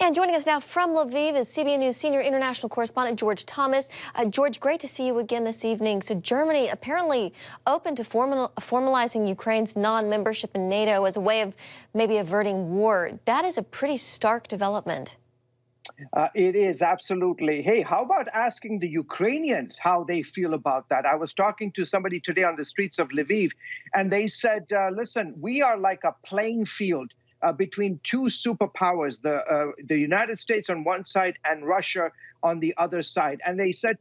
And joining us now from Lviv is CBN News senior international correspondent George Thomas. George, great to see you again this evening. So Germany apparently open to formalizing Ukraine's non-membership in NATO as a way of maybe averting war. That is a pretty stark development. It is, absolutely. Hey, how about asking the Ukrainians how they feel about that? I was talking to somebody today on the streets of Lviv, and they said, listen, we are like a playing field between two superpowers, the United States on one side and Russia on the other side. And they said,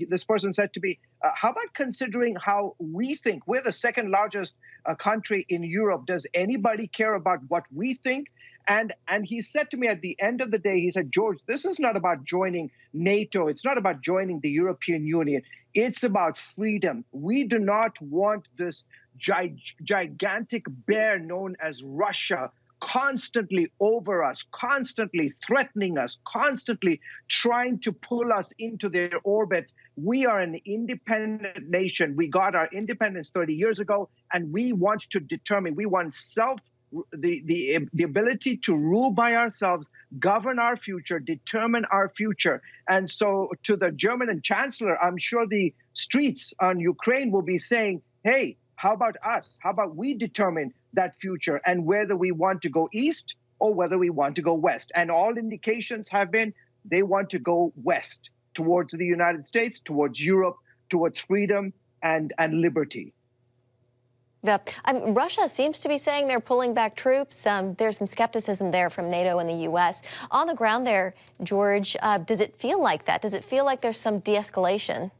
this person said to me, how about considering how we think? We're the second largest country in Europe. Does anybody care about what we think? And he said to me at the end of the day, he said, George, this is not about joining NATO. It's not about joining the European Union. It's about freedom. We do not want this gigantic bear known as Russia constantly over us, constantly threatening us, constantly trying to pull us into their orbit. We are an independent nation. We got our independence 30 years ago, and we want to determine, we want the ability to rule by ourselves, govern our future, determine our future. And so to the German chancellor, I'm sure the streets on Ukraine will be saying, hey, how about us? How about we determine that future and whether we want to go east or whether we want to go west? And all indications have been they want to go west, towards the United States, towards Europe, towards freedom and liberty. Yeah. Russia seems to be saying they're pulling back troops. There's some skepticism there from NATO and the U.S. On the ground there, George, does it feel like that? Does it feel like there's some de-escalation?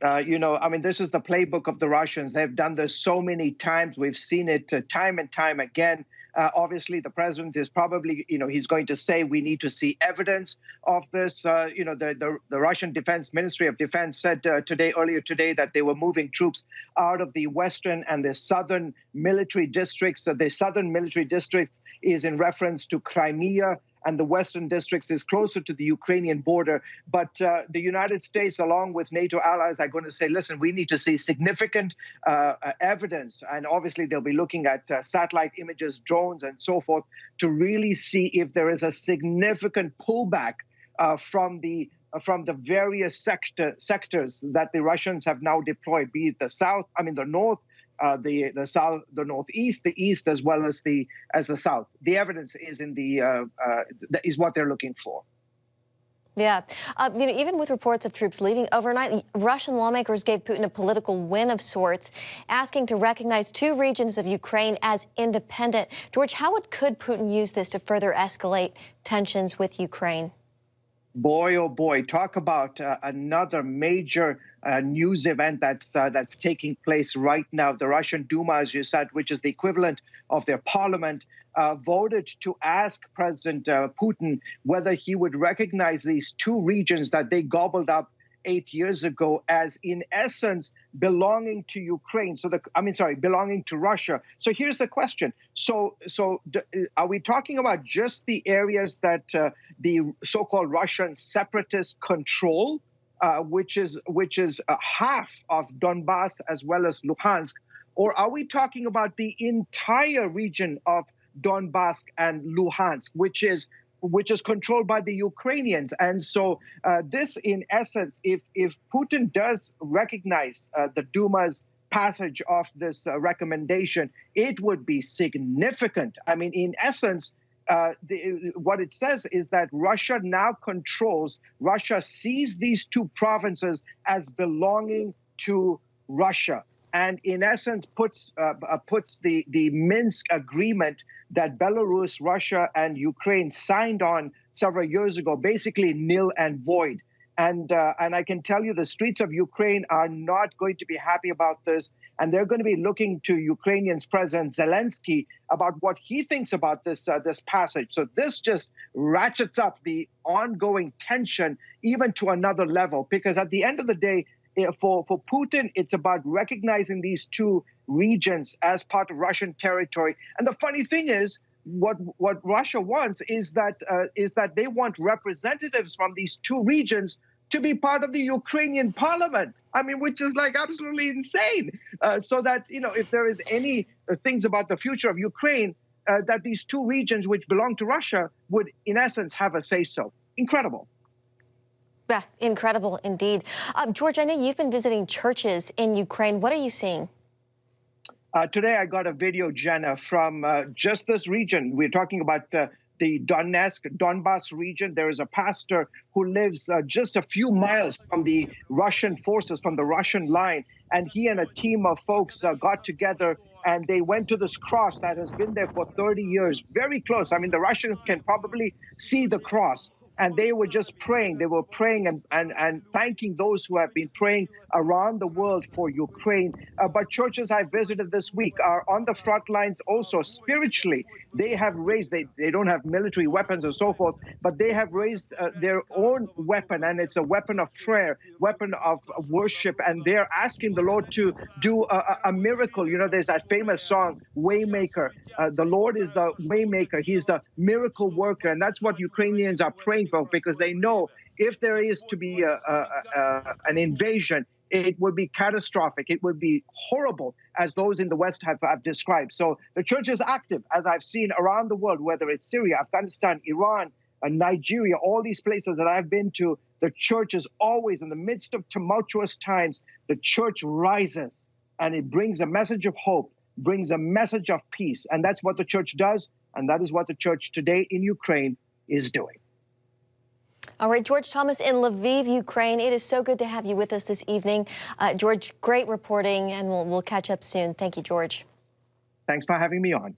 This is the playbook of the Russians. They've done this so many times. We've seen it time and time again. Obviously, the president is probably, he's going to say we need to see evidence of this. The Russian Ministry of Defense said earlier today that they were moving troops out of the western and the southern military districts. The southern military districts is in reference to Crimea, and the western districts is closer to the Ukrainian border. But the United States, along with NATO allies, are going to say, listen, we need to see significant evidence. And obviously, they'll be looking at satellite images, drones, and so forth, to really see if there is a significant pullback from the various sectors that the Russians have now deployed, be it the north, the south, the northeast, the east, as well as the south. The evidence is is what they're looking for. Yeah. Even with reports of troops leaving overnight, Russian lawmakers gave Putin a political win of sorts, asking to recognize two regions of Ukraine as independent. George, how could Putin use this to further escalate tensions with Ukraine? Boy, oh boy, talk about another major news event that's taking place right now. The Russian Duma, as you said, which is the equivalent of their parliament, voted to ask President Putin whether he would recognize these two regions that they gobbled up 8 years ago as, in essence, belonging to Ukraine. Belonging to Russia. So here's the question. So are we talking about just the areas that the so-called Russian separatists control, which is half of Donbass as well as Luhansk, or are we talking about the entire region of Donbass and Luhansk, which is controlled by the Ukrainians? And so this, in essence, if Putin does recognize the Duma's passage of this recommendation, it would be significant. I mean, in essence, what it says is that Russia sees these two provinces as belonging to Russia, and in essence puts the Minsk agreement that Belarus, Russia, and Ukraine signed on several years ago basically nil and void. And I can tell you the streets of Ukraine are not going to be happy about this, and they're going to be looking to Ukrainian President Zelensky about what he thinks about this passage. So this just ratchets up the ongoing tension even to another level, because at the end of the day, for Putin, it's about recognizing these two regions as part of Russian territory. And the funny thing is, what Russia wants is that they want representatives from these two regions to be part of the Ukrainian parliament. I mean, which is like absolutely insane. So that, if there is any things about the future of Ukraine, that these two regions which belong to Russia would, in essence, have a say-so. Incredible. Yeah, incredible indeed. George, I know you've been visiting churches in Ukraine. What are you seeing? Today, I got a video, Jenna, from just this region. We're talking about the Donbass region. There is a pastor who lives just a few miles from the Russian forces, from the Russian line. And he and a team of folks got together and they went to this cross that has been there for 30 years, very close. I mean, the Russians can probably see the cross. And they were just praying. They were praying and thanking those who have been praying around the world for Ukraine. But churches I visited this week are on the front lines also spiritually. They have raised, they don't have military weapons and so forth, but they have raised their own weapon, and it's a weapon of prayer, weapon of worship, and they're asking the Lord to do a miracle. You know, there's that famous song, Waymaker. The Lord is the Waymaker. He's the miracle worker, and that's what Ukrainians are praying for, because they know if there is to be an invasion, it would be catastrophic. It would be horrible, as those in the West have described. So the church is active, as I've seen around the world, whether it's Syria, Afghanistan, Iran, Nigeria, all these places that I've been to. The church is always in the midst of tumultuous times. The church rises and it brings a message of hope, brings a message of peace. And that's what the church does. And that is what the church today in Ukraine is doing. All right, George Thomas in Lviv, Ukraine. It is so good to have you with us this evening. George, great reporting, and we'll catch up soon. Thank you, George. Thanks for having me on.